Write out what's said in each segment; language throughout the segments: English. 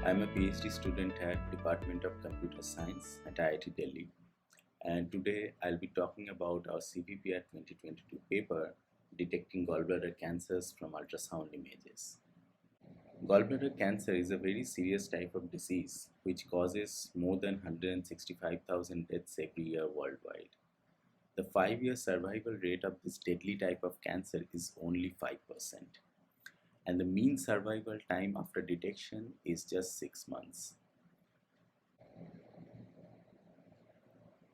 I'm a PhD student at Department of Computer Science at IIT Delhi, and today I'll be talking about our CPPR 2022 paper, Detecting Gallbladder Cancers from Ultrasound Images. Gallbladder cancer is a very serious type of disease which causes more than 165,000 deaths every year worldwide. The 5-year survival rate of this deadly type of cancer is only 5%. And the mean survival time after detection is just 6 months.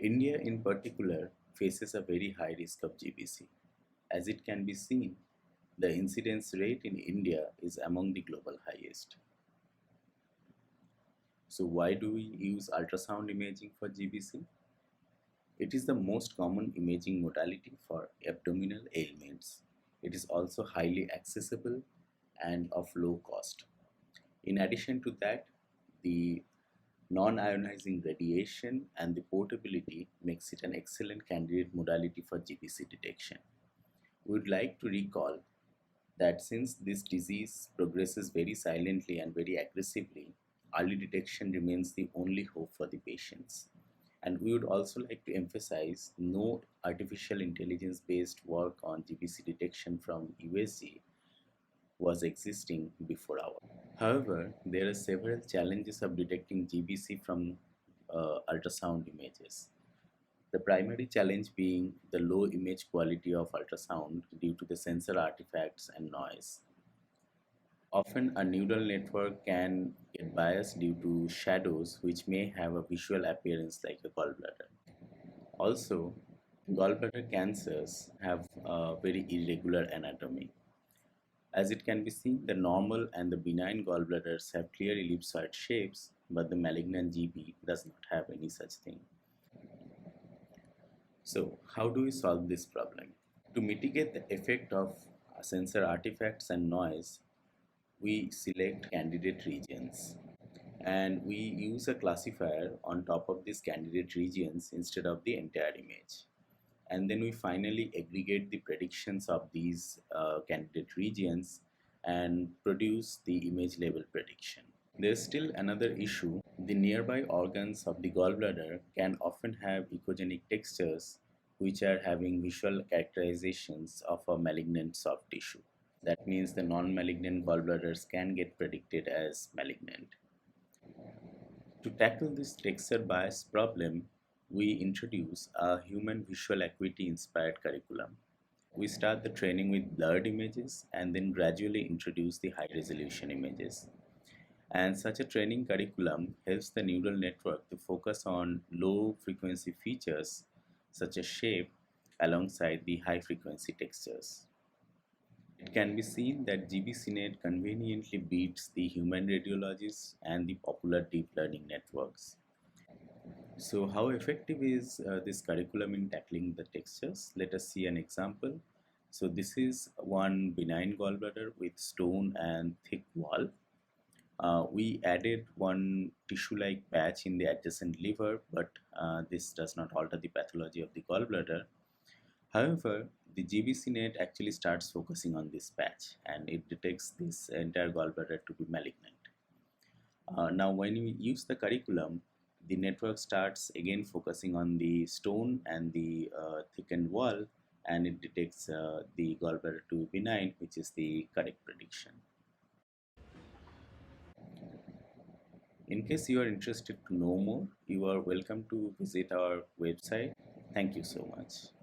India in particular faces a very high risk of GBC. As it can be seen, the incidence rate in India is among the global highest. So why do we use ultrasound imaging for GBC? It is the most common imaging modality for abdominal ailments. It is also highly accessible and of low cost. In addition to that, the non-ionizing radiation and the portability makes it an excellent candidate modality for GBC detection. We would like to recall that since this disease progresses very silently and very aggressively, early detection remains the only hope for the patients. And we would also like to emphasize no artificial intelligence based work on GBC detection from USG was existing before our. However, there are several challenges of detecting GBC from ultrasound images. The primary challenge being the low image quality of ultrasound due to the sensor artifacts and noise. Often a neural network can get biased due to shadows which may have a visual appearance like a gallbladder. Also, gallbladder cancers have a very irregular anatomy. As it can be seen, the normal and the benign gallbladders have clear ellipsoid shapes, but the malignant GB does not have any such thing. So, how do we solve this problem? To mitigate the effect of sensor artifacts and noise, we select candidate regions and we use a classifier on top of these candidate regions instead of the entire image. And then we finally aggregate the predictions of these candidate regions and produce the image level prediction. There's still another issue. The nearby organs of the gallbladder can often have echogenic textures which are having visual characterizations of a malignant soft tissue. That means the non-malignant gallbladders can get predicted as malignant. To tackle this texture bias problem, we introduce a human visual acuity inspired curriculum. We start the training with blurred images and then gradually introduce the high resolution images. And such a training curriculum helps the neural network to focus on low frequency features such as shape alongside the high frequency textures. It can be seen that GBCNet conveniently beats the human radiologists and the popular deep learning networks. So how effective is this curriculum in tackling the textures? Let us see an example. So this is one benign gallbladder with stone and thick wall. We added one tissue-like patch in the adjacent liver, but this does not alter the pathology of the gallbladder. However, the GBCNet actually starts focusing on this patch and it detects this entire gallbladder to be malignant. Now when we use the curriculum, the network starts again focusing on the stone and the thickened wall, and it detects the gallbladder to be benign, which is the correct prediction. In case you are interested to know more, you are welcome to visit our website. Thank you so much.